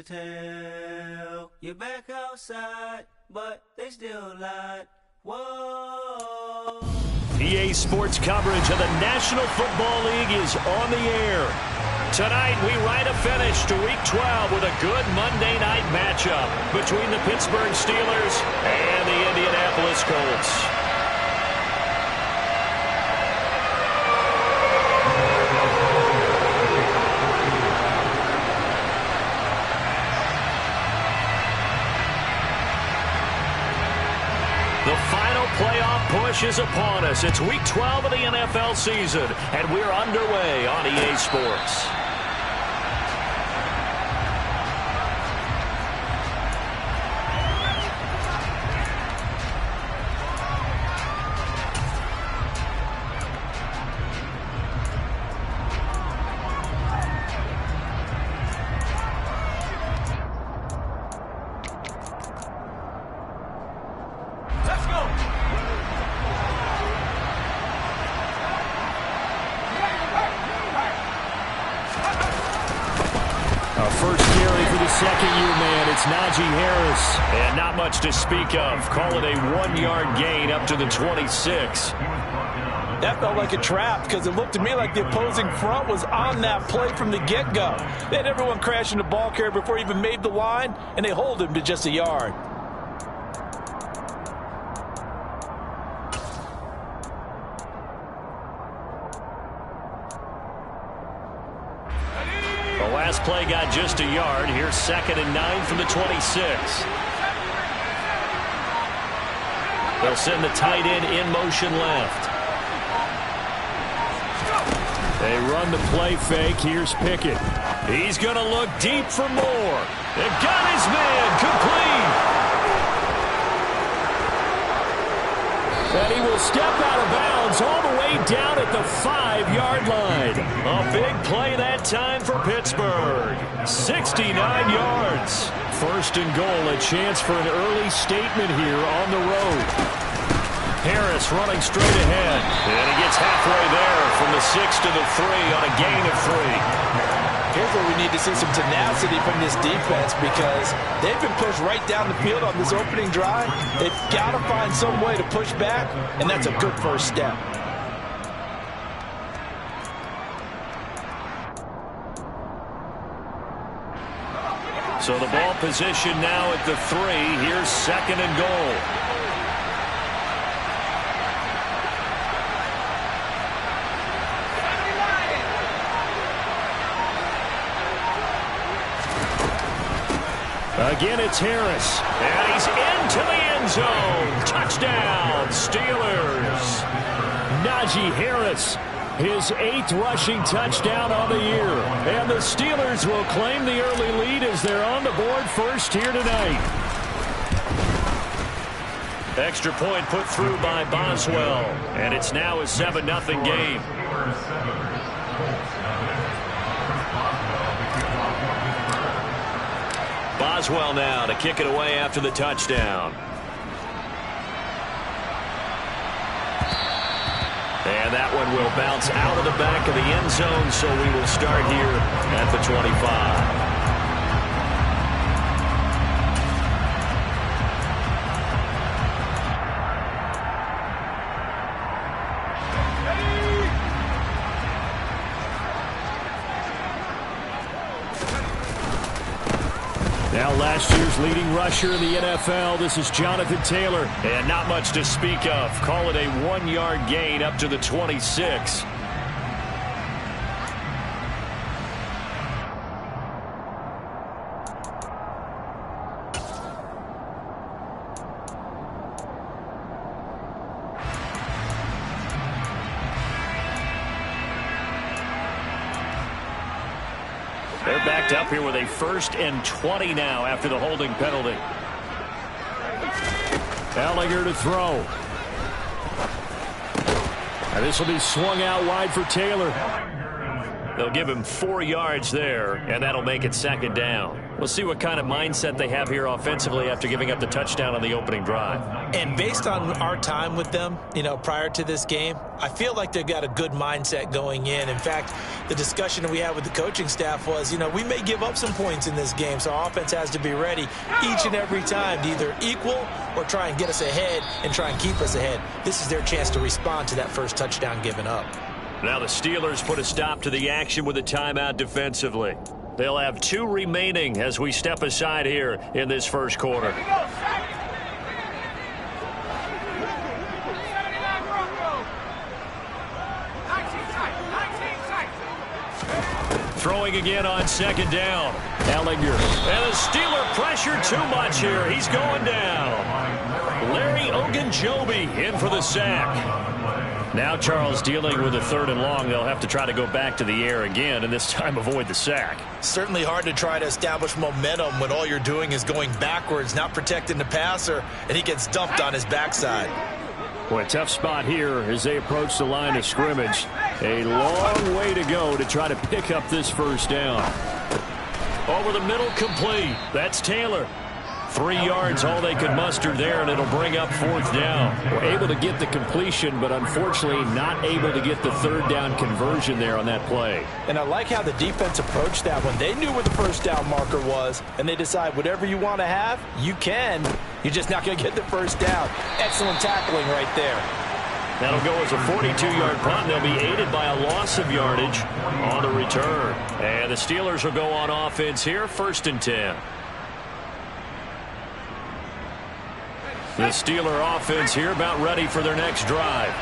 Tell you're back outside, but they still lied. Whoa. EA Sports coverage of the National Football League is on the air. Tonight, we ride a finish to Week 12 with a good Monday night matchup between the Pittsburgh Steelers and the Indianapolis Colts. The final playoff push is upon us. It's Week 12 of the NFL season, and we're underway on EA Sports. First carry for the second-year man. It's Najee Harris. And not much to speak of. Call it a 1-yard gain up to the 26. That felt like a trap because it looked to me like the opposing front was on that play from the get-go. They had everyone crashing the ball carrier before he even made the line, and they hold him to just a yard. The last play got just a yard. Here's 2nd and 9 from the 26. They'll send the tight end in motion left. They run the play fake. Here's Pickett. He's going to look deep for more. They've got his man complete. And he will step out of bounds all the way down at the 5-yard line. A big play that time for Pittsburgh. 69 yards. 1st and goal, a chance for an early statement here on the road. Harris running straight ahead. And he gets halfway there from the 6 to the 3 on a gain of 3. Here's where we need to see some tenacity from this defense because they've been pushed right down the field on this opening drive. They've got to find some way to push back, and that's a good first step. So the ball position now at the 3. Here's 2nd and goal. Again, it's Harris. And he's into the end zone. Touchdown, Steelers. Najee Harris, his 8th rushing touchdown on the year. And the Steelers will claim the early lead as they're on the board first here tonight. Extra point put through by Boswell. And it's now a 7-0 game. Boswell now to kick it away after the touchdown. And that one will bounce out of the back of the end zone, so we will start here at the 25. Now last year's leading rusher in the NFL, this is Jonathan Taylor. And not much to speak of. Call it a 1-yard gain up to the 26. They're backed up here with a 1st and 20 now after the holding penalty. Ellinger to throw. And this will be swung out wide for Taylor. They'll give him 4 yards there, and that'll make it 2nd down. We'll see what kind of mindset they have here offensively after giving up the touchdown on the opening drive. And based on our time with them, prior to this game, I feel like they've got a good mindset going in. In fact, the discussion that we had with the coaching staff was, we may give up some points in this game, so our offense has to be ready each and every time to either equal or try and get us ahead and try and keep us ahead. This is their chance to respond to that first touchdown given up. Now the Steelers put a stop to the action with a timeout defensively. They'll have 2 remaining as we step aside here in this first quarter. Throwing again on second down. Ellinger. And the Steeler pressure too much here. He's going down. Larry Ogunjobi in for the sack. Now Charles dealing with a 3rd and long. They'll have to try to go back to the air again and this time avoid the sack. Certainly hard to try to establish momentum when all you're doing is going backwards, not protecting the passer, and he gets dumped on his backside. Boy, a tough spot here as they approach the line of scrimmage. A long way to go to try to pick up this first down. Over the middle, complete. That's Taylor. 3 yards, all they could muster there, and it'll bring up 4th down. We're able to get the completion, but unfortunately not able to get the 3rd down conversion there on that play. And I like how the defense approached that one. They knew where the first down marker was, and they decide whatever you want to have, you can. You're just not going to get the first down. Excellent tackling right there. That'll go as a 42-yard punt. They'll be aided by a loss of yardage on the return. And the Steelers will go on offense here, 1st and 10. The Steeler offense here about ready for their next drive.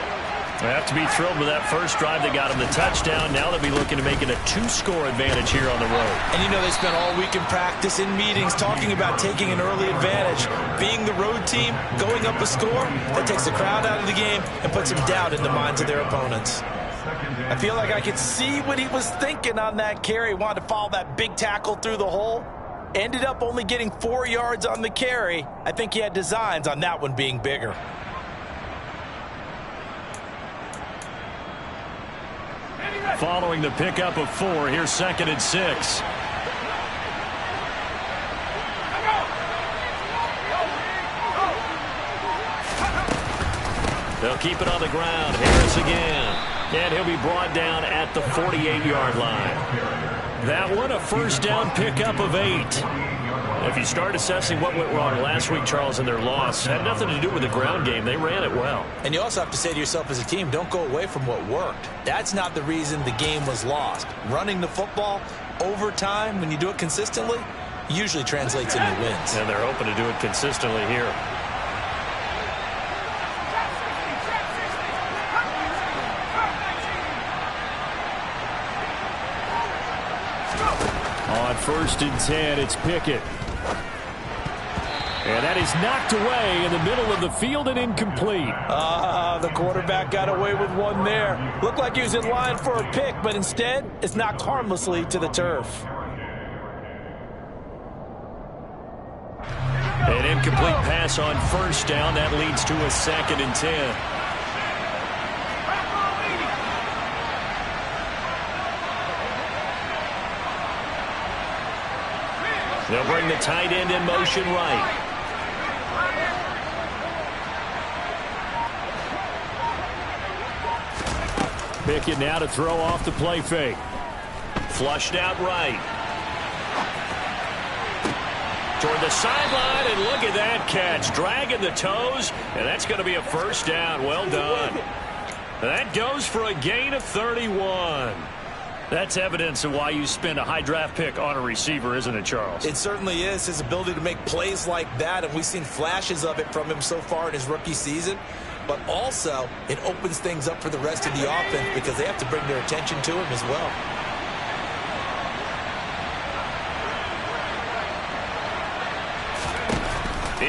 They have to be thrilled with that first drive. They got them the touchdown. Now they'll be looking to make it a 2-score advantage here on the road. And they spent all week in practice, in meetings, talking about taking an early advantage. Being the road team, going up a score, that takes the crowd out of the game and puts some doubt in the minds of their opponents. I feel like I could see what he was thinking on that carry. Wanted to follow that big tackle through the hole. Ended up only getting 4 yards on the carry. I think he had designs on that one being bigger. Following the pickup of 4, here's 2nd and 6. They'll keep it on the ground. Harris again. And he'll be brought down at the 48-yard line. That one, a first down pickup of 8. If you start assessing what went wrong last week, Charles, in their loss, had nothing to do with the ground game. They ran it well. And you also have to say to yourself as a team, don't go away from what worked. That's not the reason the game was lost. Running the football over time, when you do it consistently, usually translates into wins. And they're hoping to do it consistently here. On 1st and 10, it's Pickett. And that is knocked away in the middle of the field and incomplete. The quarterback got away with one there. Looked like he was in line for a pick, but instead, it's knocked harmlessly to the turf. An incomplete pass on 1st down. That leads to a 2nd and 10. They'll bring the tight end in motion right. Pickett now to throw off the play fake. Flushed out right. Toward the sideline, and look at that catch. Dragging the toes, and that's going to be a first down. Well done. That goes for a gain of 31. That's evidence of why you spend a high draft pick on a receiver, isn't it, Charles? It certainly is. His ability to make plays like that, and we've seen flashes of it from him so far in his rookie season. But also, it opens things up for the rest of the offense because they have to bring their attention to him as well.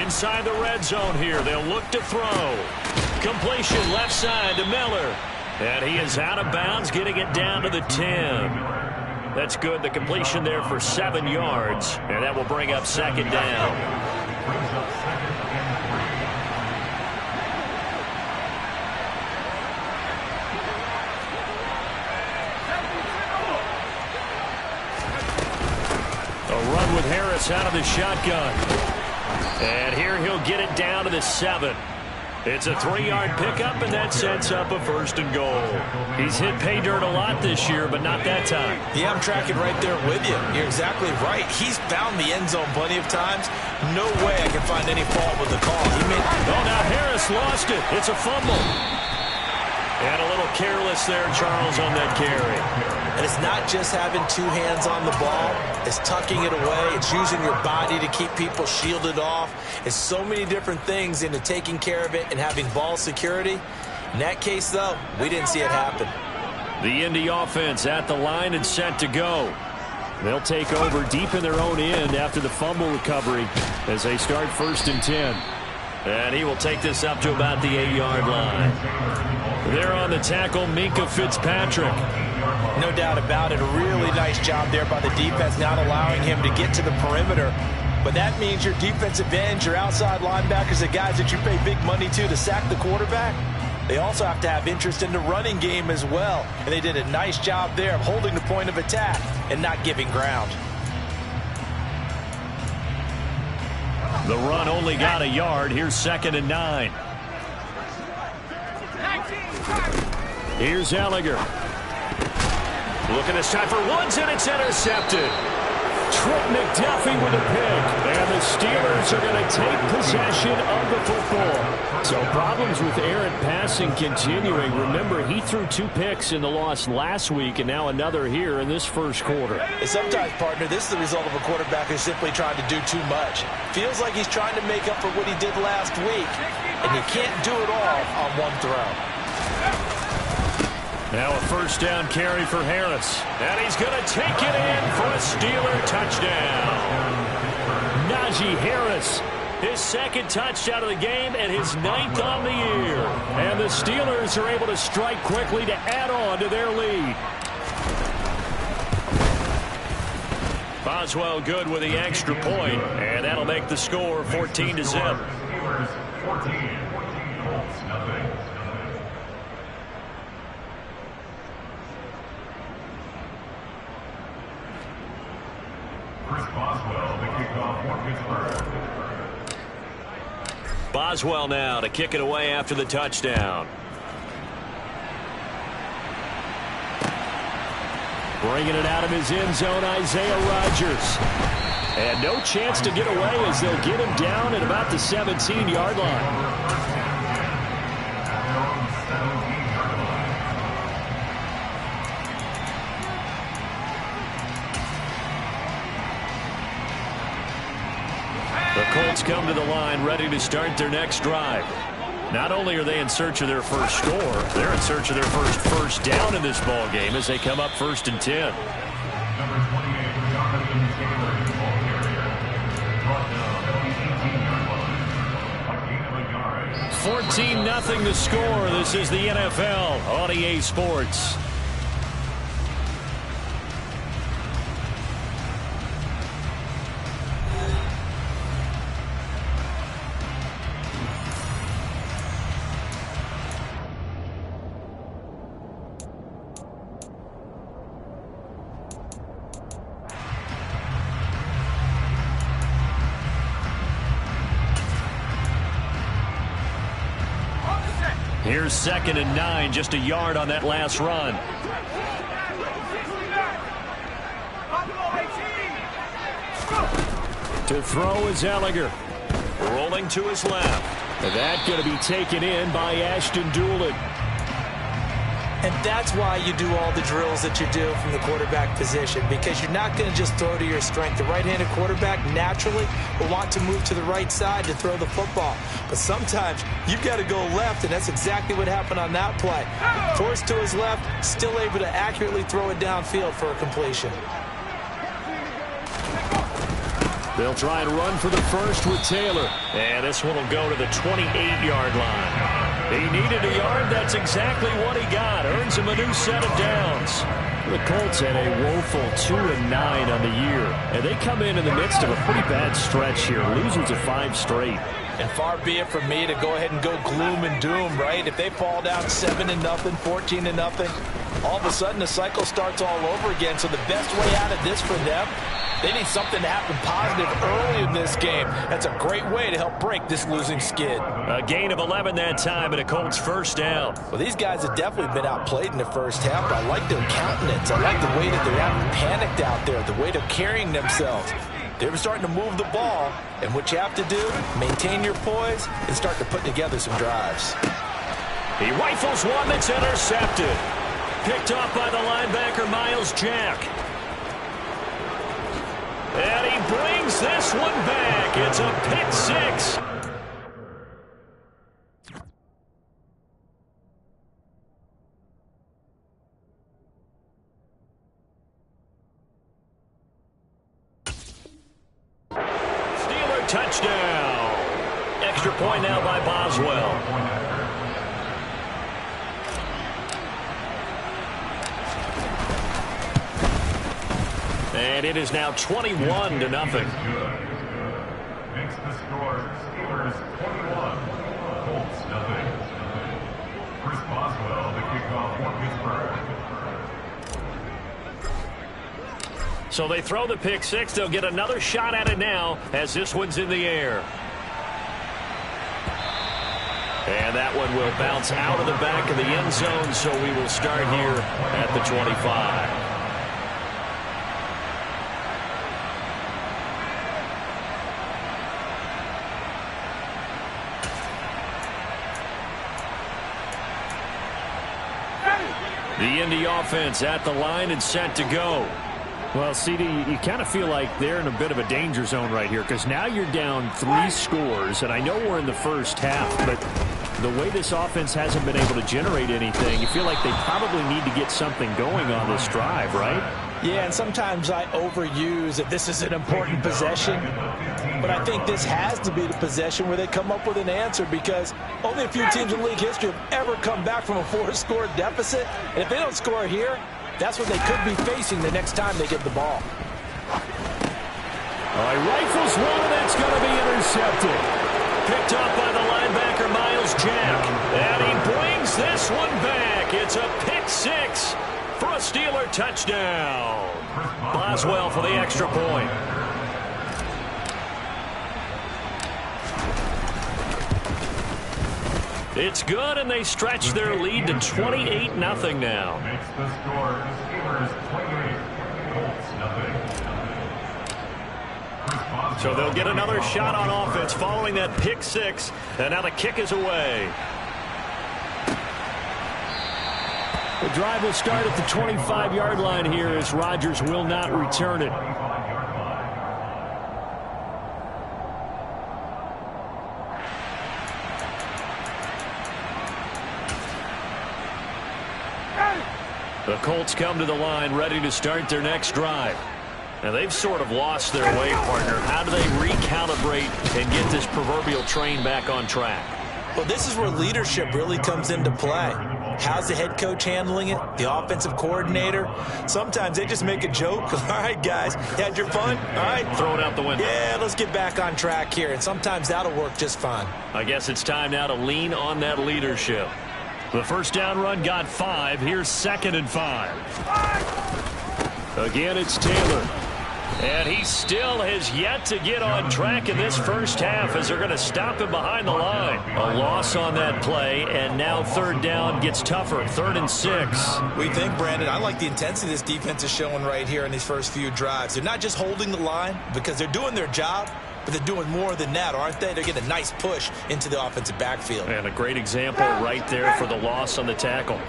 Inside the red zone here, they'll look to throw. Completion left side to Miller. And he is out of bounds, getting it down to the 10. That's good. The completion there for 7 yards. And that will bring up 2nd down. A run with Harris out of the shotgun. And here he'll get it down to the 7. It's a 3-yard pickup, and that sets up a 1st and goal. He's hit pay dirt a lot this year, but not that time. Yeah, I'm tracking right there with you. You're exactly right. He's found the end zone plenty of times. No way I can find any fault with the call. Oh, now Harris lost it. It's a fumble. And a little careless there, Charles, on that carry. And it's not just having 2 hands on the ball. It's tucking it away. It's using your body to keep people shielded off. It's so many different things into taking care of it and having ball security. In that case, though, we didn't see it happen. The Indy offense at the line and set to go. They'll take over deep in their own end after the fumble recovery as they start 1st and 10. And he will take this up to about the 8-yard line. There on the tackle, Minka Fitzpatrick. No doubt about it. A really nice job there by the defense, not allowing him to get to the perimeter. But that means your defensive ends, your outside linebackers, the guys that you pay big money to sack the quarterback, they also have to have interest in the running game as well. And they did a nice job there of holding the point of attack and not giving ground. The run only got a yard. Here's 2nd and 9. Here's Ellinger. Looking this time for Woods, and it's intercepted. Trent McDuffie with a pick. And the Steelers are going to take possession of the football. So problems with errant passing continuing. Remember, he threw 2 picks in the loss last week, and now another here in this 1st quarter. And sometimes, partner, this is the result of a quarterback who's simply trying to do too much. Feels like he's trying to make up for what he did last week, and you can't do it all on one throw. Now a 1st down carry for Harris. And he's going to take it in for a Steeler touchdown. Najee Harris, his 2nd touchdown of the game and his 9th on the year. And the Steelers are able to strike quickly to add on to their lead. Boswell good with the extra point, and that'll make the score 14-0. Boswell now to kick it away after the touchdown. Bringing it out of his end zone, Isaiah Rodgers. And no chance to get away as they'll get him down at about the 17-yard line. The Colts come to the line ready to start their next drive. Not only are they in search of their first score, they're in search of their first down in this ball game as they come up 1st and 10. 14-0 the score. This is the NFL on EA Sports. Here's 2nd and 9, just a yard on that last run. To throw is Ellinger. Rolling to his left. And that's going to be taken in by Ashton Doolin. And that's why you do all the drills that you do from the quarterback position, because you're not going to just throw to your strength. The right-handed quarterback naturally will want to move to the right side to throw the football. But sometimes you've got to go left, and that's exactly what happened on that play. Forced to his left, still able to accurately throw it downfield for a completion. They'll try and run for the first with Taylor. And this one will go to the 28-yard line. He needed a yard. That's exactly what he got. Earns him a new set of downs. The Colts had a woeful 2-9 on the year. And they come in the midst of a pretty bad stretch here. Losing to 5 straight. And far be it from me to go ahead and go gloom and doom, right? If they fall down 7-0, 14-0, all of a sudden the cycle starts all over again. So the best way out of this for them, they need something to happen positive early in this game. That's a great way to help break this losing skid. A gain of 11 that time, and a Colts first down. Well, these guys have definitely been outplayed in the first half, but I like their countenance. I like the way that they're acting panicked out there, the way they're carrying themselves. They were starting to move the ball, and what you have to do, maintain your poise and start to put together some drives. He rifles one that's intercepted. Picked off by the linebacker, Miles Jack. And he brings this one back. It's a pick six. Steeler touchdown. Extra point now by Boswell. And it is now 21-0. Makes the score Steelers 21, Colts 0. Chris Boswell, the kickoff for Pittsburgh. So they throw the pick six. They'll get another shot at it now as this one's in the air. And that one will bounce out of the back of the end zone, so we will start here at the 25. The Indy offense at the line and set to go. Well, CD, you kind of feel like they're in a bit of a danger zone right here because now you're down 3 scores, and I know we're in the first half, but the way this offense hasn't been able to generate anything, you feel like they probably need to get something going on this drive, right? Yeah, and sometimes I overuse that this is an important possession, but I think this has to be the possession where they come up with an answer because only a few teams in league history have ever come back from a 4-score deficit, and if they don't score here, that's what they could be facing the next time they get the ball. All right, rifles one, and that's going to be intercepted. Picked off by the linebacker, Miles Jack. And he brings this one back. It's a pick six for a Steeler touchdown. Boswell for the extra point. It's good, and they stretch their lead to 28-0 now. Makes the score Steelers 28, Colts 0. So they'll get another shot on offense following that pick six, and now the kick is away. The drive will start at the 25-yard line here as Rodgers will not return it. The Colts come to the line ready to start their next drive. Now they've sort of lost their way, partner. How do they recalibrate and get this proverbial train back on track? Well, this is where leadership really comes into play. How's the head coach handling it? The offensive coordinator? Sometimes they just make a joke. All right, guys, you had your fun? All right. Throw it out the window. Yeah, let's get back on track here. And sometimes that'll work just fine. I guess it's time now to lean on that leadership. The first down run got 5. Here's 2nd and 5. Again, it's Taylor. And he still has yet to get on track in this first half as they're going to stop him behind the line. A loss on that play, and now 3rd down gets tougher. 3rd and 6. We think, Brandon, I like the intensity this defense is showing right here in these first few drives. They're not just holding the line because they're doing their job, but they're doing more than that, aren't they? They're getting a nice push into the offensive backfield. And a great example right there for the loss on the tackle.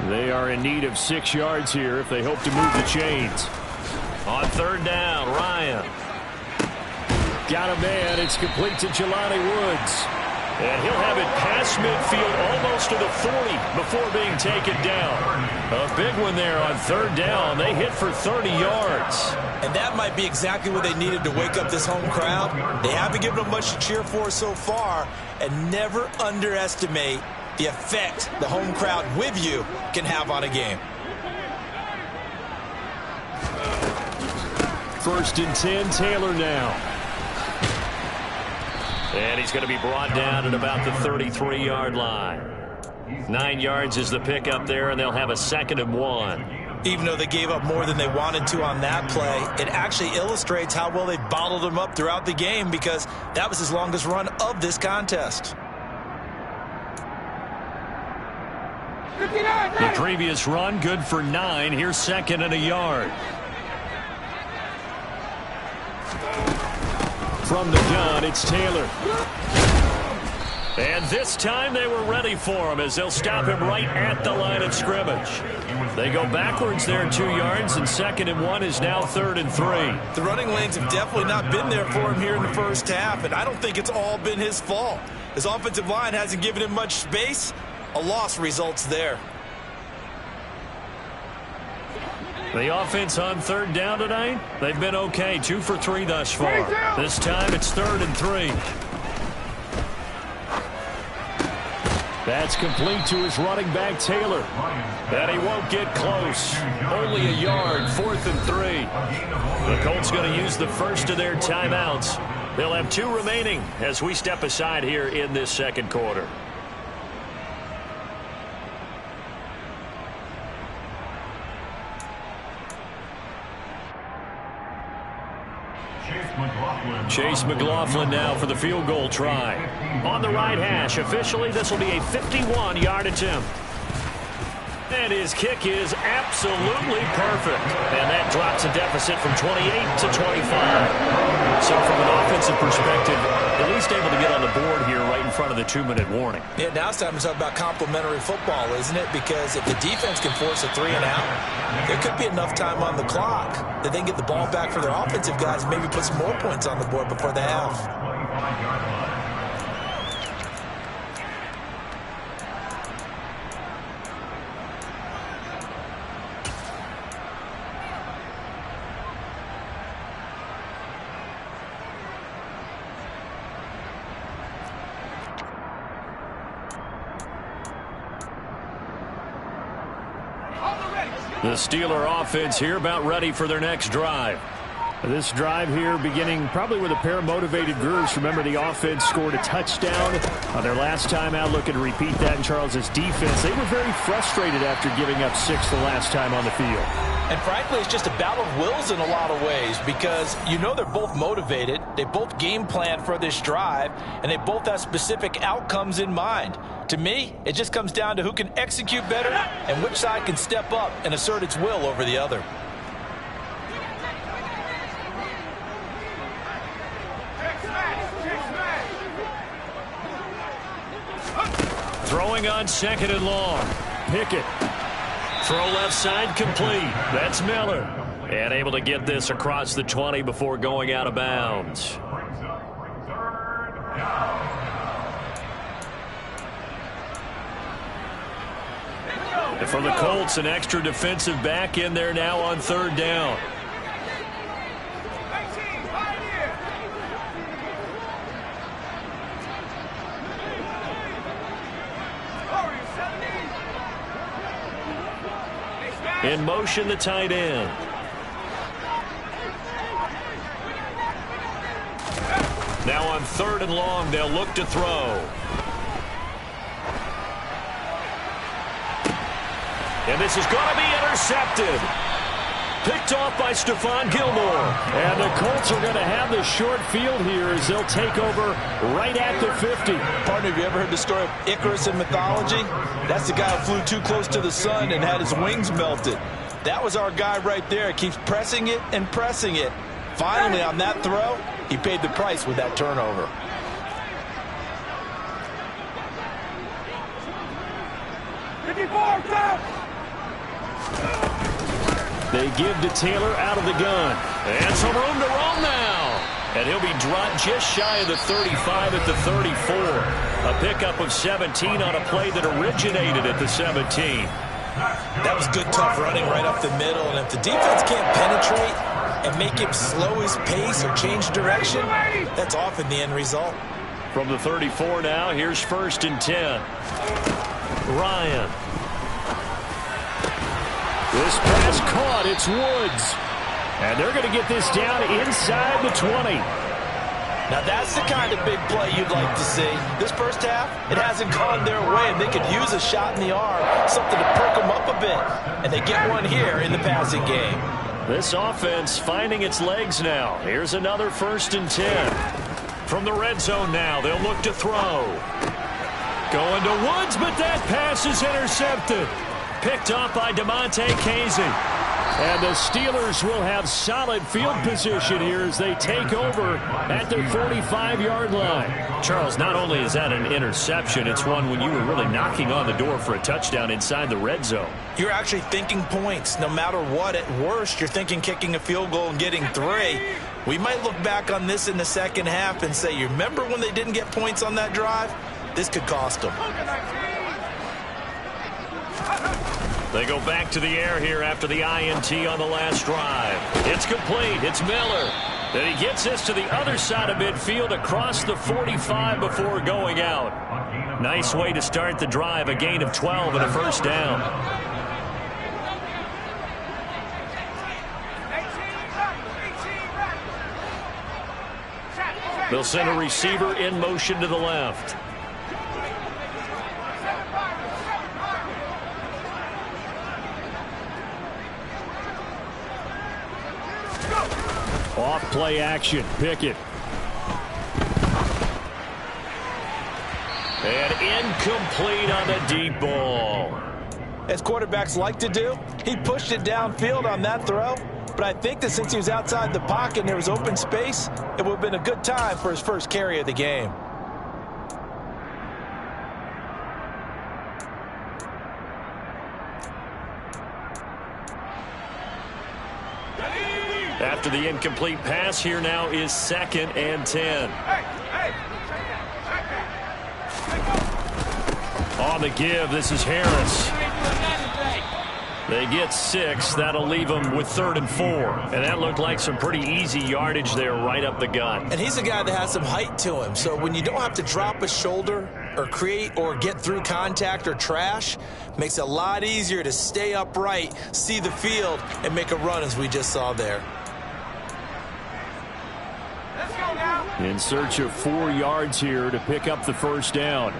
They are in need of 6 yards here if they hope to move the chains. On 3rd down, Ryan. Got a man. It's complete to Jelani Woods. And he'll have it past midfield almost to the 40 before being taken down. A big one there on 3rd down. They hit for 30 yards. And that might be exactly what they needed to wake up this home crowd. They haven't given them much to cheer for so far. And never underestimate the effect the home crowd with you can have on a game. 1st and 10, Taylor now. And he's going to be brought down at about the 33-yard line. 9 yards is the pickup there, and they'll have a 2nd and 1. Even though they gave up more than they wanted to on that play, it actually illustrates how well they bottled them up throughout the game, because that was his longest run of this contest. The previous run, good for 9. Here's 2nd and a yard. From the gun, it's Taylor. And this time they were ready for him as they'll stop him right at the line of scrimmage. They go backwards there 2 yards, and 2nd and 1 is now 3rd and 3. The running lanes have definitely not been there for him here in the first half, and I don't think it's all been his fault. His offensive line hasn't given him much space. A loss results there. The offense on 3rd down tonight, they've been okay. 2 for 3 thus far. This time it's 3rd and 3. That's complete to his running back, Taylor. And he won't get close. Only a yard, 4th and 3. The Colts going to use the first of their timeouts. They'll have 2 remaining as we step aside here in this 2nd quarter. Chase McLaughlin now for the field goal try. On the right hash, officially this will be a 51-yard attempt. And his kick is absolutely perfect. And that drops a deficit from 28 to 25. So from an offensive perspective, at least able to get on the board here right in front of the 2-minute warning. Yeah, now it's time to talk about complementary football, isn't it? Because if the defense can force a 3 and out, there could be enough time on the clock that they can get the ball back for their offensive guys and maybe put some more points on the board before the half. The Steeler offense here about ready for their next drive. This drive here beginning probably with a pair of motivated groups. Remember, the offense scored a touchdown on their last time out. Looking to repeat that in Charles's defense. They were very frustrated after giving up 6 the last time on the field. And frankly, it's just a battle of wills in a lot of ways, because you know they're both motivated. They both game plan for this drive, and they both have specific outcomes in mind. To me, it just comes down to who can execute better and which side can step up and assert its will over the other. Throwing on 2nd and long. Pickett. Throw left side complete. That's Miller. And able to get this across the 20 before going out of bounds. And for the Colts, an extra defensive back in there now on 3rd down. In motion, the tight end. Now on 3rd and long, they'll look to throw. And this is going to be intercepted. Picked off by Stephon Gilmore. And the Colts are going to have the short field here as they'll take over right at the 50. Partner, have you ever heard the story of Icarus in mythology? That's the guy who flew too close to the sun and had his wings melted. That was our guy right there. Keeps pressing it and pressing it. Finally, on that throw, he paid the price with that turnover. They give to Taylor out of the gun. And some room to roam now. And he'll be dropped just shy of the 35 at the 34. A pickup of 17 on a play that originated at the 17. That was good, tough running right up the middle. And if the defense can't penetrate and make him slow his pace or change direction, that's often the end result. From the 34 now, here's 1st and 10. Ryan. This pass caught. It's Woods. And they're going to get this down inside the 20. Now that's the kind of big play you'd like to see. This first half, it hasn't gone their way, and they could use a shot in the arm, something to perk them up a bit. And they get one here in the passing game. This offense finding its legs now. Here's another 1st and 10. From the red zone now, they'll look to throw. Going to Woods, but that pass is intercepted. Picked off by DeMonte Casey. And the Steelers will have solid field position here as they take over at the 45-yard line. Charles, not only is that an interception, it's one when you were really knocking on the door for a touchdown inside the red zone. You're actually thinking points. No matter what, at worst, you're thinking kicking a field goal and getting 3. We might look back on this in the second half and say, you remember when they didn't get points on that drive? This could cost them. They go back to the air here after the INT on the last drive. It's complete. It's Miller. Then he gets this to the other side of midfield across the 45 before going out. Nice way to start the drive. A gain of 12 and a 1st down. They'll send a receiver in motion to the left. Off play action. Pickett. And incomplete on the deep ball. As quarterbacks like to do, he pushed it downfield on that throw. But I think that since he was outside the pocket and there was open space, it would have been a good time for his first carry of the game. After the incomplete pass, here now is 2nd and 10. On the give, this is Harris. They get 6. That'll leave them with 3rd and 4. And that looked like some pretty easy yardage there right up the gut. And he's a guy that has some height to him. So when you don't have to drop a shoulder or create or get through contact or trash, makes it a lot easier to stay upright, see the field, and make a run as we just saw there. In search of 4 yards here to pick up the 1st down.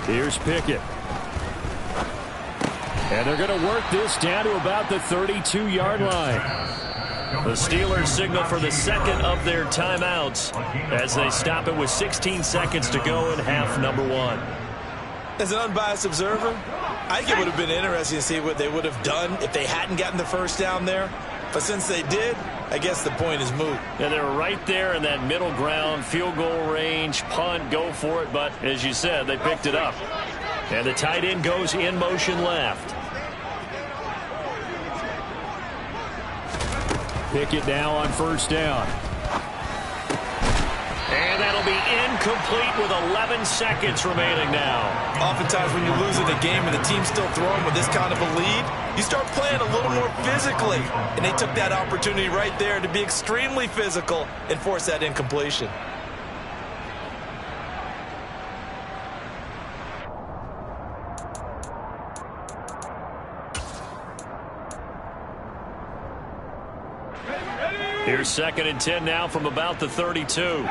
Here's Pickett. And they're going to work this down to about the 32-yard line. The Steelers signal for the 2nd of their timeouts as they stop it with 16 seconds to go in half number 1. As an unbiased observer, I think it would have been interesting to see what they would have done if they hadn't gotten the 1st down there. But since they did, I guess the point is moot. And they're right there in that middle ground, field goal range, punt, go for it. But as you said, they picked it up. And the tight end goes in motion left. Pickett now on 1st down. And that'll be incomplete with 11 seconds remaining now. Oftentimes when you're losing a game and the team's still throwing with this kind of a lead, you start playing a little more physically. And they took that opportunity right there to be extremely physical and force that incompletion. Here's 2nd and 10 now from about the 32.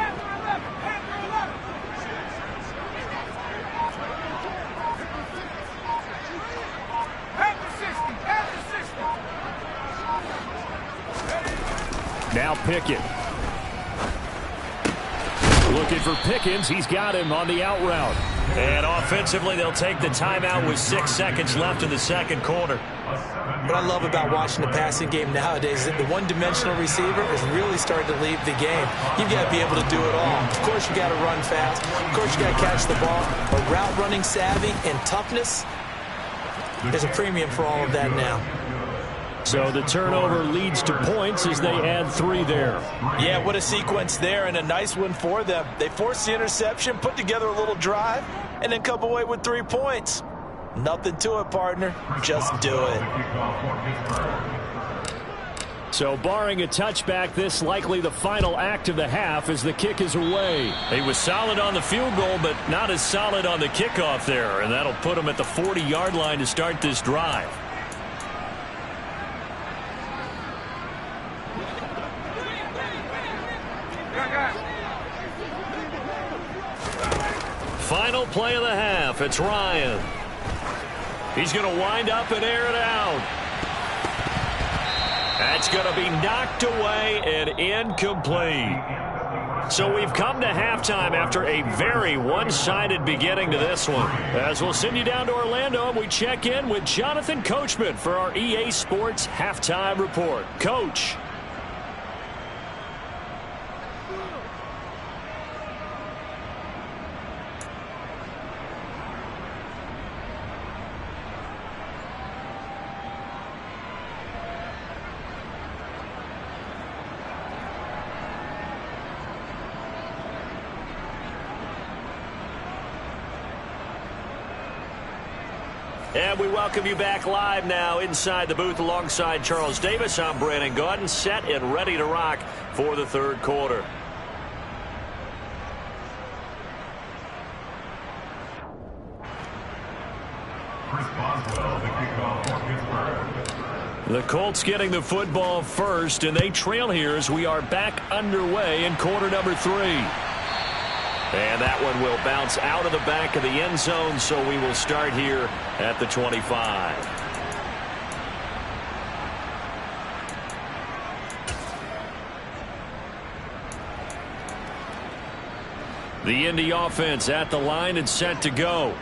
Now Pickett. Looking for Pickens. He's got him on the out route. And offensively, they'll take the timeout with 6 seconds left in the 2nd quarter. What I love about watching the passing game nowadays is that the one-dimensional receiver is really starting to leave the game. You've got to be able to do it all. Of course, you got to run fast. Of course, you got to catch the ball. But route running savvy and toughness, there's a premium for all of that now. So the turnover leads to points as they add 3 there. Yeah, what a sequence there, and a nice one for them. They forced the interception, put together a little drive, and then come away with 3 points. Nothing to it, partner. Just do it. So barring a touchback, this likely the final act of the half as the kick is away. He was solid on the field goal, but not as solid on the kickoff there, and that'll put him at the 40-yard line to start this drive. Final play of the half. It's Ryan. He's going to wind up and air it out. That's going to be knocked away and incomplete. So we've come to halftime after a very one-sided beginning to this one. As we'll send you down to Orlando, and we check in with Jonathan Coachman for our EA Sports Halftime Report. Coach. And we welcome you back live now inside the booth alongside Charles Davis. I'm Brandon Gaudin, set and ready to rock for the third quarter. Chris Boswell, the kickoff for Pittsburgh. The Colts getting the football first, and they trail here as we are back underway in quarter number 3. And that one will bounce out of the back of the end zone, so we will start here at the 25. The Indy offense at the line and set to go.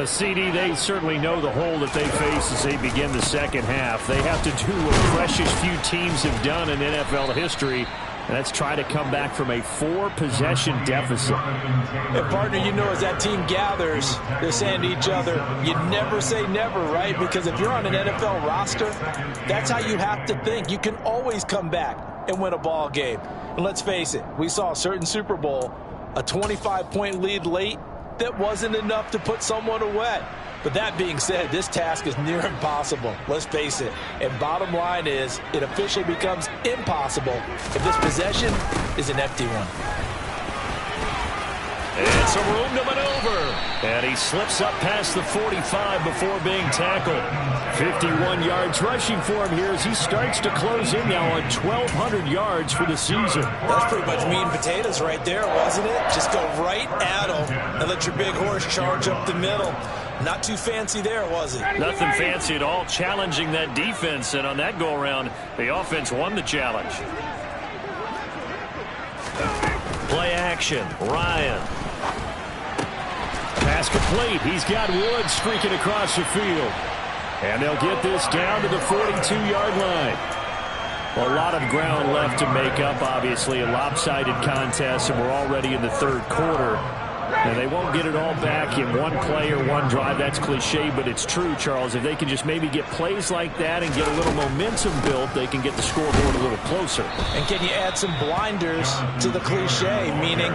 CD, they certainly know the hole that they face as they begin the second half. They have to do what precious few teams have done in NFL history. That's try to come back from a 4-possession deficit. And partner, you know, as that team gathers, they're saying to each other, you never say never, right? Because if you're on an NFL roster, that's how you have to think. You can always come back and win a ball game. And let's face it, we saw a certain Super Bowl, a 25-point lead late, that wasn't enough to put someone away. But that being said, this task is near impossible. Let's face it. And bottom line is, it officially becomes impossible if this possession is an empty one. And some room to maneuver. And he slips up past the 45 before being tackled. 51 yards rushing for him here as he starts to close in now on 1,200 yards for the season. That's pretty much meat and potatoes right there, wasn't it? Just go right at him and let your big horse charge up the middle. Not too fancy there, was it? Nothing fancy at all, challenging that defense. And on that go-around, the offense won the challenge. Play action, Ryan. Pass complete. He's got Woods streaking across the field. And they'll get this down to the 42-yard line. A lot of ground left to make up, obviously. A lopsided contest, and we're already in the third quarter. And they won't get it all back in one play or one drive. That's cliche, but it's true, Charles. If they can just maybe get plays like that and get a little momentum built, they can get the scoreboard a little closer. And can you add some blinders to the cliche, meaning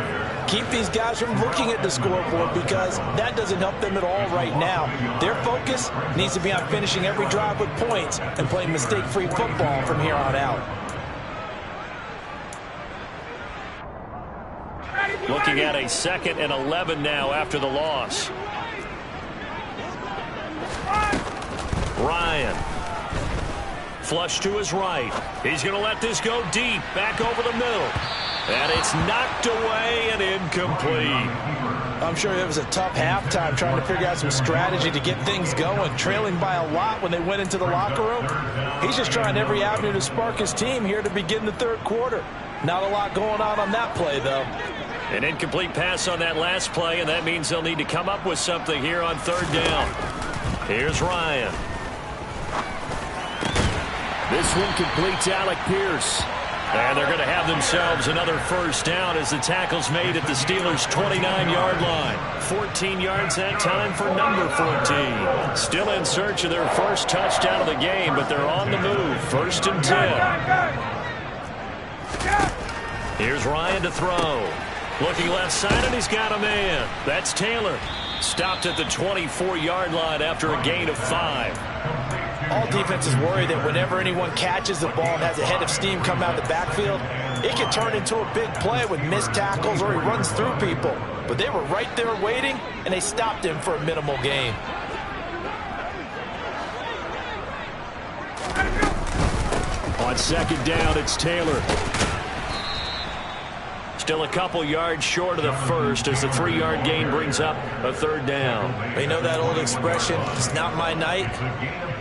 keep these guys from looking at the scoreboard, because that doesn't help them at all right now. Their focus needs to be on finishing every drive with points and playing mistake-free football from here on out. Looking at a 2nd and 11 now after the loss. Ryan. Flush to his right. He's going to let this go deep. Back over the middle. And it's knocked away and incomplete. I'm sure it was a tough halftime trying to figure out some strategy to get things going. Trailing by a lot when they went into the locker room. He's just trying every avenue to spark his team here to begin the third quarter. Not a lot going on that play, though. An incomplete pass on that last play, and that means they'll need to come up with something here on third down. Here's Ryan. This one completes Alec Pierce. And they're going to have themselves another first down as the tackle's made at the Steelers' 29-yard line. 14 yards that time for number 14. Still in search of their first touchdown of the game, but they're on the move. 1st and 10. Here's Ryan to throw. Looking left side, and he's got a man. That's Taylor. Stopped at the 24-yard line after a gain of 5. All defenses worry that whenever anyone catches the ball and has a head of steam come out of the backfield, it can turn into a big play with missed tackles or he runs through people. But they were right there waiting, and they stopped him for a minimal gain. On 2nd down, it's Taylor. Still a couple yards short of the first as the 3-yard gain brings up a third down. You know that old expression, it's not my night?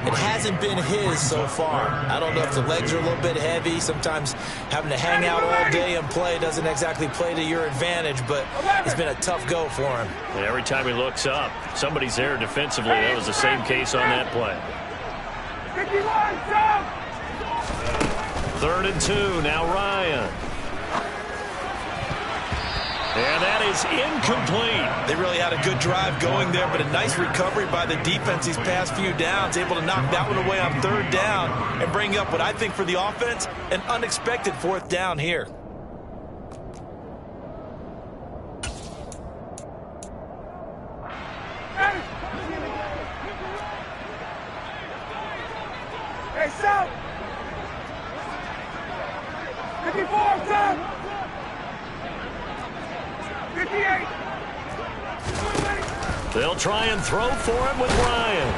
It hasn't been his so far. I don't know if the legs are a little bit heavy. Sometimes having to hang out all day and play doesn't exactly play to your advantage, but it's been a tough go for him. And every time he looks up, somebody's there defensively. That was the same case on that play. 3rd and 2, now Ryan. And that is incomplete. They really had a good drive going there, but a nice recovery by the defense these past few downs, able to knock that one away on 3rd down and bring up what I think for the offense, an unexpected 4th down here. Hey, South! 54, South! 58! They'll try and throw for him with Ryan.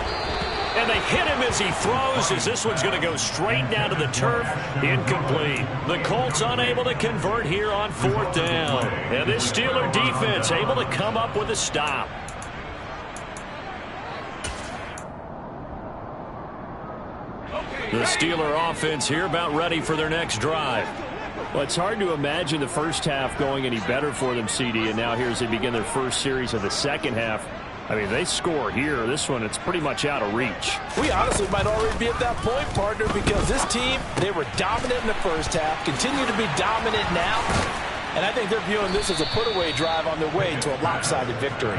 And they hit him as he throws, as this one's going to go straight down to the turf. Incomplete. The Colts unable to convert here on 4th down. And this Steeler defense able to come up with a stop. The Steeler offense here about ready for their next drive. Well, it's hard to imagine the first half going any better for them, CD, and now here as they begin their first series of the second half. I mean, they score here. This one, it's pretty much out of reach. We honestly might already be at that point, partner, because this team, they were dominant in the first half, continue to be dominant now, and I think they're viewing this as a put-away drive on their way to a lopsided victory.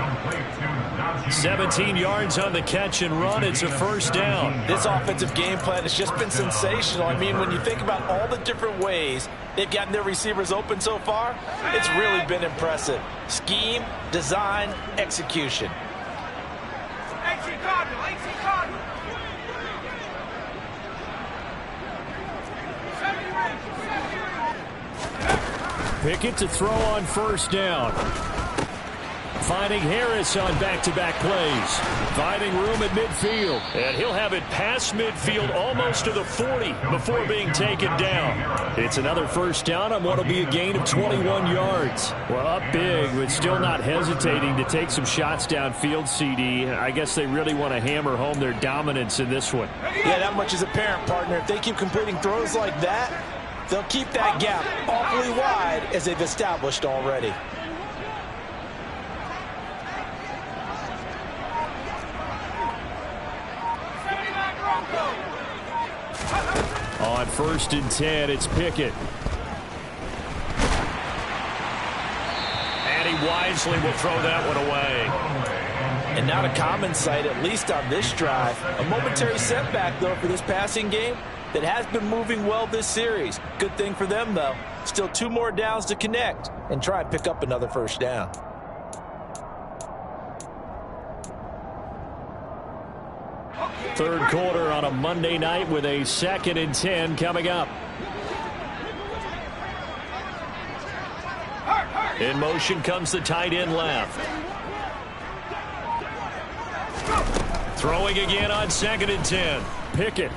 17 yards on the catch and run. It's a 1st down. This offensive game plan has just been sensational. I mean, when you think about all the different ways they've gotten their receivers open so far, it's really been impressive. Scheme, design, execution. Pickett to throw on 1st down. Finding Harris on back-to-back plays. Finding room at midfield. And he'll have it past midfield almost to the 40 before being taken down. It's another 1st down on what will be a gain of 21 yards. Well, up big, but still not hesitating to take some shots downfield, CD. I guess they really want to hammer home their dominance in this one. Yeah, that much is apparent, partner. If they keep completing throws like that, they'll keep that gap awfully wide as they've established already. On 1st and 10, it's Pickett. And he wisely will throw that one away. And not a common sight, at least on this drive. A momentary setback, though, for this passing game that has been moving well this series. Good thing for them, though. Still 2 more downs to connect and try and pick up another 1st down. Third quarter on a Monday night with a 2nd and 10 coming up. In motion comes the tight end left. Throwing again on 2nd and 10. Pickett.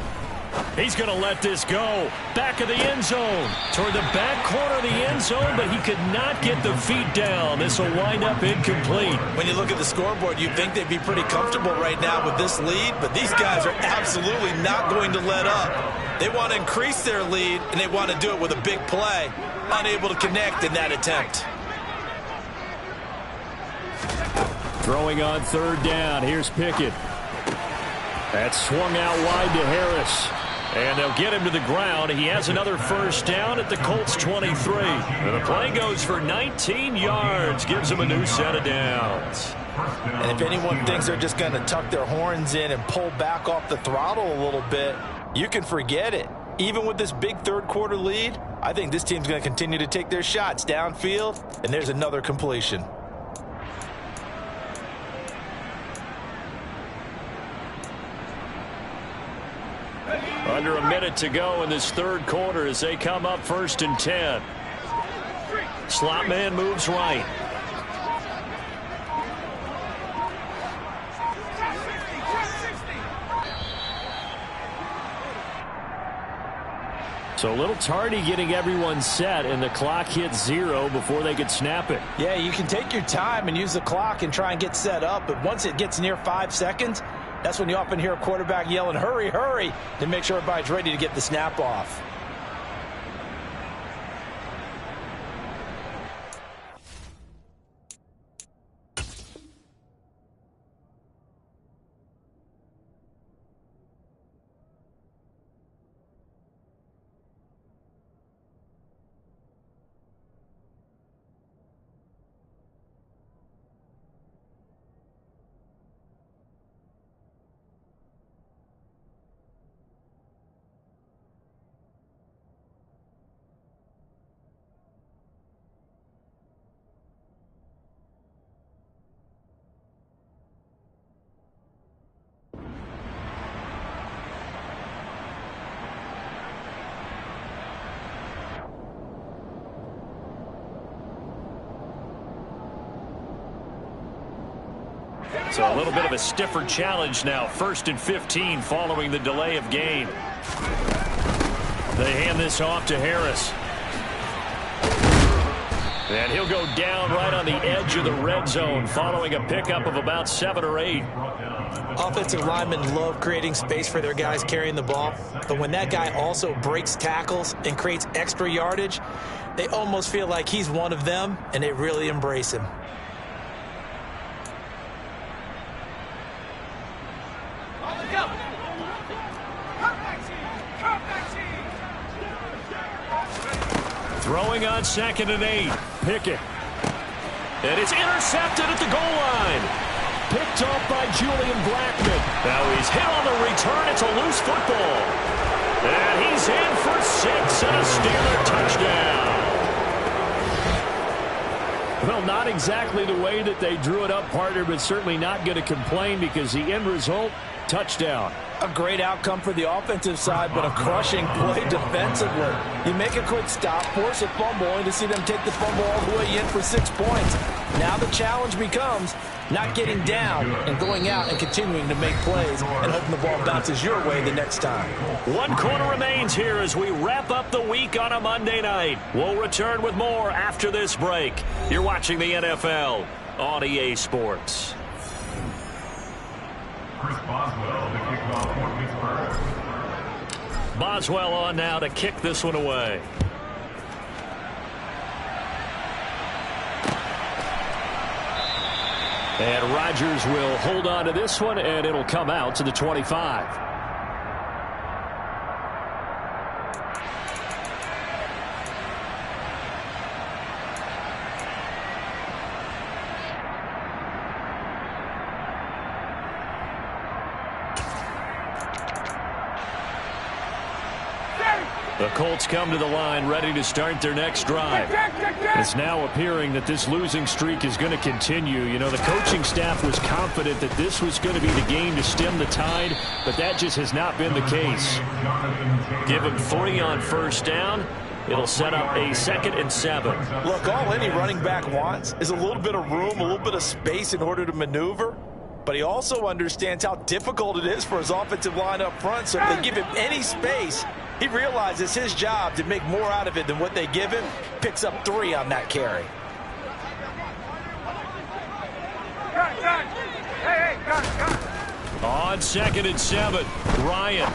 He's going to let this go. Back of the end zone. Toward the back corner of the end zone, but he could not get the feet down. This will wind up incomplete. When you look at the scoreboard, you'd think they'd be pretty comfortable right now with this lead, but these guys are absolutely not going to let up. They want to increase their lead, and they want to do it with a big play. Unable to connect in that attempt. Throwing on 3rd down. Here's Pickett. That's swung out wide to Harris. And they'll get him to the ground. He has another 1st down at the Colts 23. And the play goes for 19 yards. Gives him a new set of downs. And if anyone thinks they're just going to tuck their horns in and pull back off the throttle a little bit, you can forget it. Even with this big 3rd quarter lead, I think this team's going to continue to take their shots downfield. And there's another completion. Under a minute to go in this 3rd quarter as they come up 1st and 10. Slot man moves right. So a little tardy getting everyone set, and the clock hit 0 before they could snap it. Yeah, you can take your time and use the clock and try and get set up, but once it gets near 5 seconds, that's when you often hear a quarterback yelling, hurry, hurry, to make sure everybody's ready to get the snap off. So a little bit of a stiffer challenge now. 1st and 15 following the delay of game. They hand this off to Harris. And he'll go down right on the edge of the red zone following a pickup of about 7 or 8. Offensive linemen love creating space for their guys carrying the ball, but when that guy also breaks tackles and creates extra yardage, they almost feel like he's one of them, and they really embrace him. Throwing on 2nd and 8. Pickett. And it's intercepted at the goal line. Picked off by Julian Blackman. Now he's hit on the return. It's a loose football. And he's in for 6 and a Steeler touchdown. Well, not exactly the way that they drew it up, partner, but certainly not going to complain because the end result, touchdown. A great outcome for the offensive side, but a crushing play defensively. You make a quick stop, force a fumble, only to see them take the fumble all the way in for 6 points. Now the challenge becomes not getting down and going out and continuing to make plays and hoping the ball bounces your way the next time. 1 quarter remains here as we wrap up the week on a Monday night. We'll return with more after this break. You're watching the NFL on EA Sports. Chris Boswell, the kickoff for Pittsburgh. Boswell on now to kick this one away. And Rodgers will hold on to this one, and it'll come out to the 25. The Colts come to the line ready to start their next drive. It's now appearing that this losing streak is going to continue. You know, the coaching staff was confident that this was going to be the game to stem the tide, but that just has not been the case. Give him 3 on 1st down. It'll set up a 2nd and 7. Look, all any running back wants is a little bit of room, a little bit of space in order to maneuver. But he also understands how difficult it is for his offensive line up front. So if they give him any space, he realizes his job to make more out of it than what they give him. Picks up 3 on that carry. On 2nd and 7, Ryan.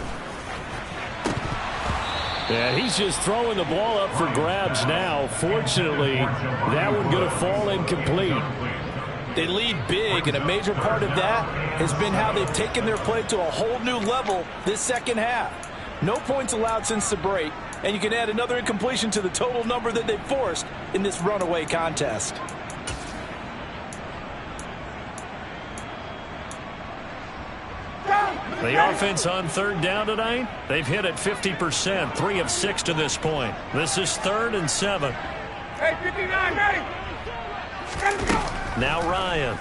And he's just throwing the ball up for grabs now. Fortunately, that one going to fall incomplete. They lead big, and a major part of that has been how they've taken their play to a whole new level this second half. No points allowed since the break, and you can add another incompletion to the total number that they forced in this runaway contest. The offense on 3rd down tonight, they've hit it 50%, 3 of 6 to this point. This is 3rd and 7. Hey, 59, ready? Let's go. Now Ryan.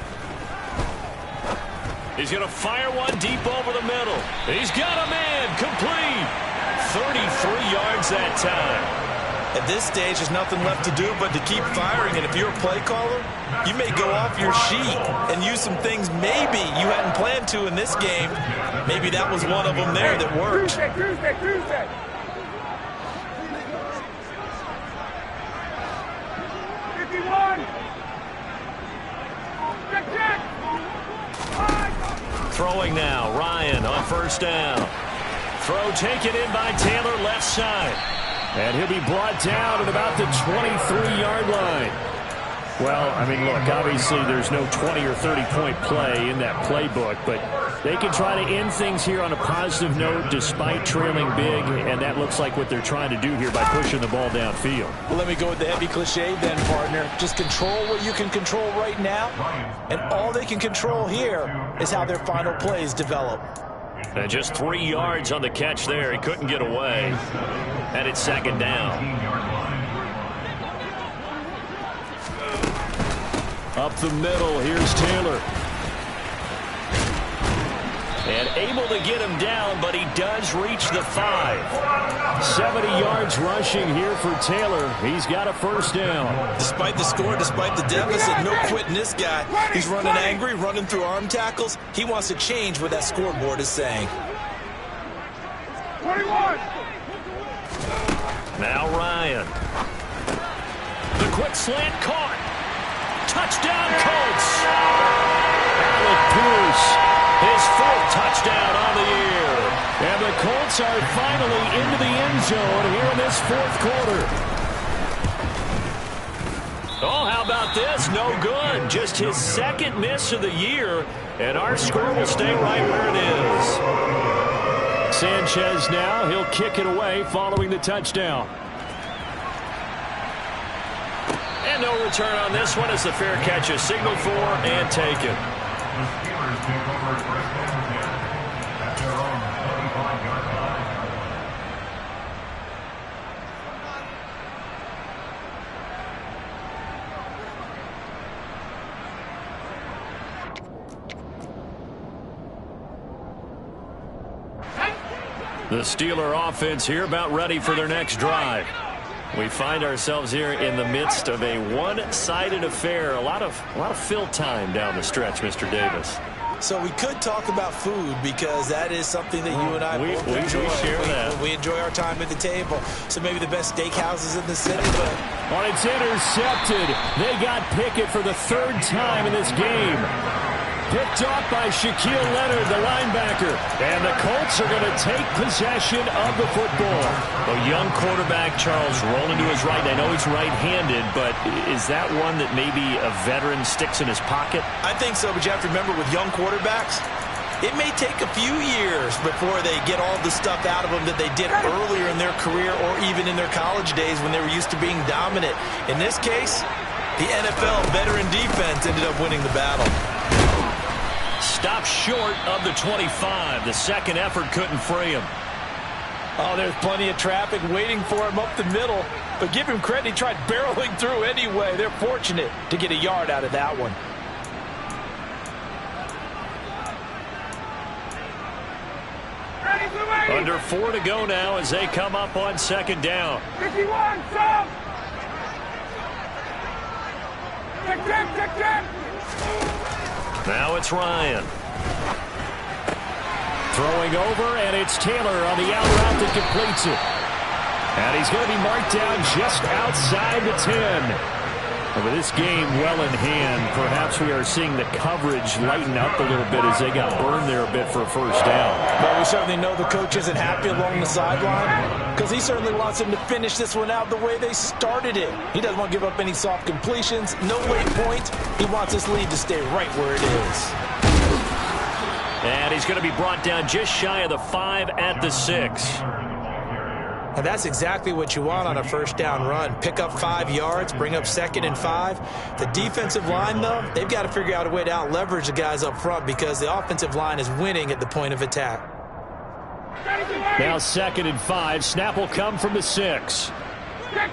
He's going to fire one deep over the middle. He's got a man, complete. 33 yards that time. At this stage, there's nothing left to do but to keep firing. And if you're a play caller, you may go off your sheet and use some things maybe you hadn't planned to in this game. Maybe that was one of them there that worked. Tuesday. throwing now. Ryan on first down. Throw taken in by Taylor, left side. And he'll be brought down at about the 23-yard line. Well, I mean, look, obviously there's no 20 or 30-point play in that playbook, but they can try to end things here on a positive note despite trailing big, and that looks like what they're trying to do here by pushing the ball downfield. Well, let me go with the heavy cliche then, partner. Just control what you can control right now, and all they can control here is how their final plays develop. And just 3 yards on the catch there. He couldn't get away. And it's second down. Up the middle, here's Taylor. And able to get him down, but he does reach the 5. 70 yards rushing here for Taylor. He's got a first down. Despite the score, despite the deficit, no quitting this guy. He's running angry, running through arm tackles. He wants to change what that scoreboard is saying. 21. Now Ryan. The quick slant caught. Touchdown, Colts. Alec Pierce, his 4th touchdown on the year. And the Colts are finally into the end zone here in this 4th quarter. Oh, how about this? No good. Just his 2nd miss of the year, and our score will stay right where it is. Sanchez now, he'll kick it away following the touchdown. And no return on this one as the fair catch is signaled for and taken. The Steelers take over first and 10 at their own 25-yard line. The Steeler offense here about ready for their next drive. We find ourselves here in the midst of a one-sided affair. A lot of fill time down the stretch, Mr. Davis. So we could talk about food because that is something that you and I both enjoy. We share that. We enjoy our time at the table. So maybe the best steakhouses in the city, but... Well, it's intercepted. They got Pickett for the 3rd time in this game. Picked off by Shaquille Leonard, the linebacker. And the Colts are going to take possession of the football. A young quarterback, Charles, rolling to his right. I know he's right-handed, but is that one that maybe a veteran sticks in his pocket? I think so, but you have to remember with young quarterbacks, it may take a few years before they get all the stuff out of them that they did earlier in their career or even in their college days when they were used to being dominant. In this case, the NFL veteran defense ended up winning the battle. Stopped short of the 25. The second effort couldn't free him. Oh, there's plenty of traffic waiting for him up the middle. But give him credit, he tried barreling through anyway. They're fortunate to get a yard out of that one. Under 4 to go now as they come up on second down. 51, stop! Check. Now it's Ryan. Throwing over, and it's Taylor on the out route that completes it. And he's going to be marked down just outside the 10. And with this game well in hand, perhaps we are seeing the coverage lighten up a little bit as they got burned there a bit for a first down. Well, we certainly know the coach isn't happy along the sideline because he certainly wants them to finish this one out the way they started it. He doesn't want to give up any soft completions, no late points. He wants this lead to stay right where it is. And he's going to be brought down just shy of the 5 at the 6. And that's exactly what you want on a first down run. Pick up 5 yards, bring up 2nd and 5. The defensive line, though, they've got to figure out a way to out-leverage the guys up front because the offensive line is winning at the point of attack. Now 2nd and 5. Snap will come from the 6. Check.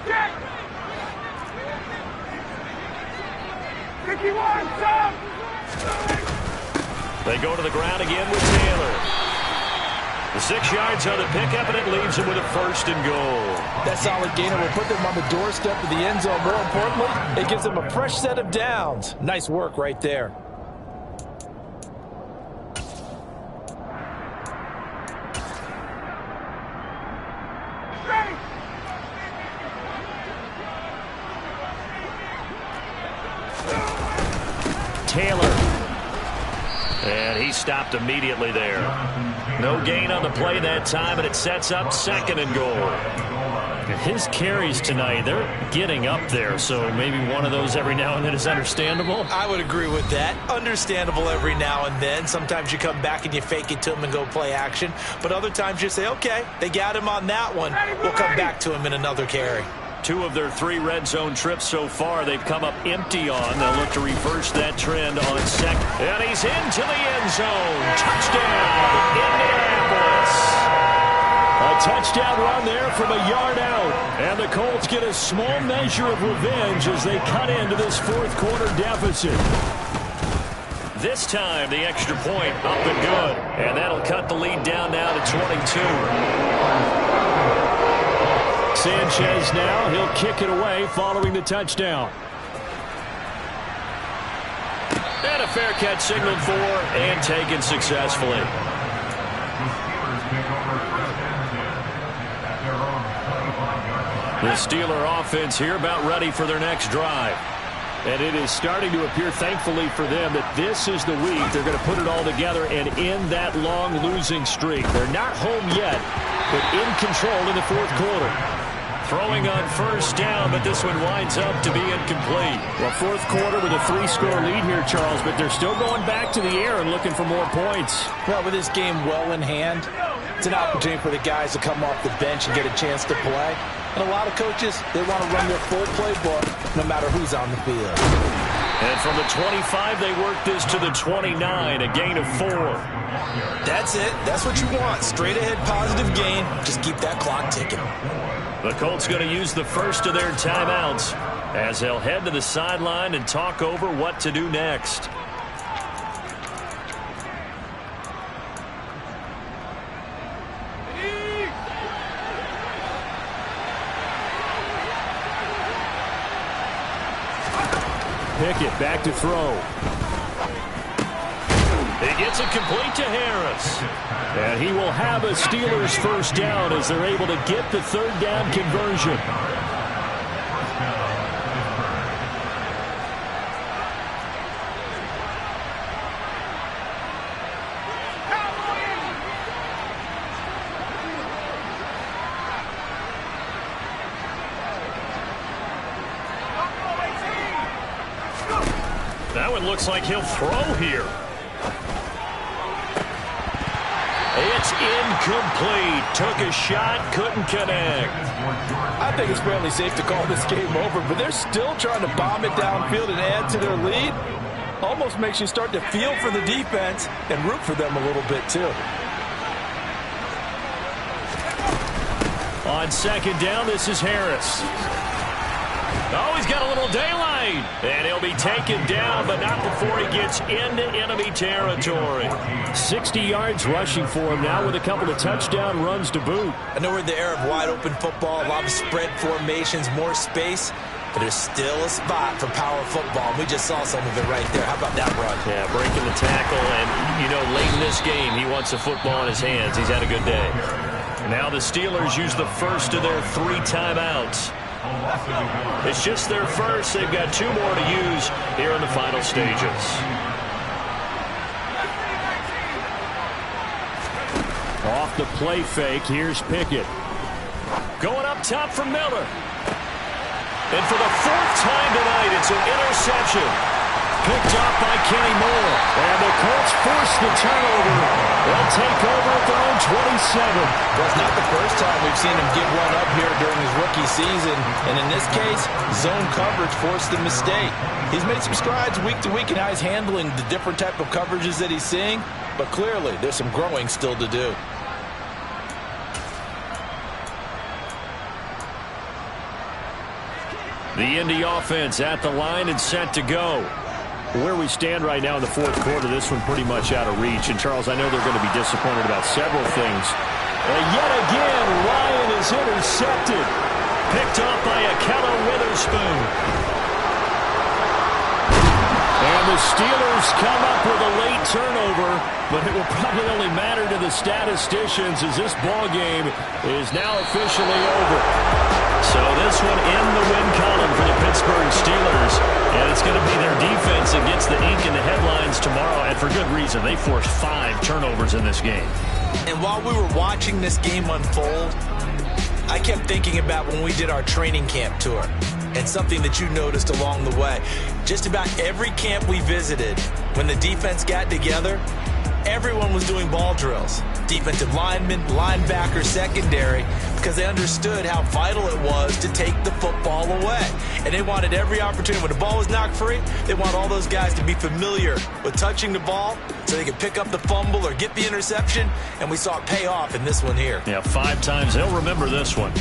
51, stop! They go to the ground again with Taylor. The 6 yards on the pickup, and it leaves them with a 1st and goal. That solid gainer will put them on the doorstep of the end zone. More importantly, it gives them a fresh set of downs. Nice work right there. Taylor. And he stopped immediately there. No gain on the play that time, and it sets up 2nd and goal. His carries tonight, they're getting up there, so maybe one of those every now and then is understandable. I would agree with that. Understandable every now and then. Sometimes you come back and you fake it to him and go play action. But other times you say, okay, they got him on that one. We'll come back to him in another carry. 2 of their 3 red zone trips so far they've come up empty on. They'll look to reverse that trend on 2nd. And he's into the end zone. Touchdown, Indianapolis. A touchdown run there from a yard out. And the Colts get a small measure of revenge as they cut into this 4th quarter deficit. This time the extra point up and good. And that'll cut the lead down now to 22. Sanchez now, he'll kick it away following the touchdown. And a fair catch signaled for and taken successfully. The Steeler offense here about ready for their next drive. And it is starting to appear, thankfully for them, that this is the week they're going to put it all together and end that long losing streak. They're not home yet, but in control in the 4th quarter. Throwing on 1st down, but this one winds up to be incomplete. Well, 4th quarter with a 3-score lead here, Charles, but they're still going back to the air and looking for more points. Well, with this game well in hand, it's an opportunity for the guys to come off the bench and get a chance to play. And a lot of coaches, they want to run their full playbook no matter who's on the field. And from the 25, they work this to the 29, a gain of 4. That's it. That's what you want. Straight ahead positive gain. Just keep that clock ticking. The Colts going to use the first of their timeouts as they'll head to the sideline and talk over what to do next. Pickett back to throw. He gets it complete to Harris. And he will have a Steelers 1st down as they're able to get the 3rd down conversion. That one looks like he'll throw here. It's incomplete. Took a shot, couldn't connect. I think it's fairly safe to call this game over, but they're still trying to bomb it downfield and add to their lead. Almost makes you start to feel for the defense and root for them a little bit, too. On 2nd down, this is Harris. Oh, he's got a little daylight. And he'll be taken down, but not before he gets into enemy territory. 60 yards rushing for him now with a couple of touchdown runs to boot. I know we're in the era of wide open football, a lot of spread formations, more space, but there's still a spot for power football. We just saw some of it right there. How about that run? Yeah, breaking the tackle, and, you know, late in this game, he wants the football in his hands. He's had a good day. Now the Steelers use the first of their 3 timeouts. It's just their first. They've got 2 more to use here in the final stages. Off the play fake, here's Pickett. Going up top for Miller. And for the 4th time tonight, it's an interception. Picked off by Kenny Moore. And the Colts force the turnover. They'll take over at their own 27. Well, it's not the first time we've seen him give one up here during his rookie season. And in this case, zone coverage forced the mistake. He's made some strides week to week in how he's handling the different type of coverages that he's seeing. But clearly, there's some growing still to do. The Indy offense at the line and set to go. Where we stand right now in the 4th quarter, this one pretty much out of reach. And, Charles, I know they're going to be disappointed about several things. And yet again, Ryan is intercepted. Picked off by Akello Witherspoon. And the Steelers come up with a late turnover, but it will probably only matter to the statisticians as this ball game is now officially over. So this one in the win column for the Pittsburgh Steelers. And it's going to be their defense that gets the ink in the headlines tomorrow, and for good reason. They forced 5 turnovers in this game. And while we were watching this game unfold, I kept thinking about when we did our training camp tour and something that you noticed along the way. Just about every camp we visited, when the defense got together, everyone was doing ball drills. Defensive linemen, linebackers, secondary, because they understood how vital it was to take the football away. And they wanted every opportunity. When the ball was knocked free, they want all those guys to be familiar with touching the ball so they could pick up the fumble or get the interception. And we saw it pay off in this one here. Yeah, 5 times. They'll remember this one.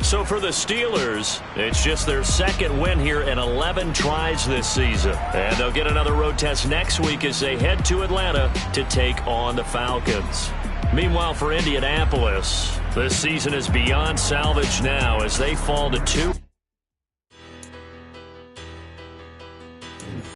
So for the Steelers, it's just their second win here in 11 tries this season. And they'll get another road test next week as they head to Atlanta to take on the Falcons. Meanwhile, for Indianapolis, this season is beyond salvage now as they fall to 2.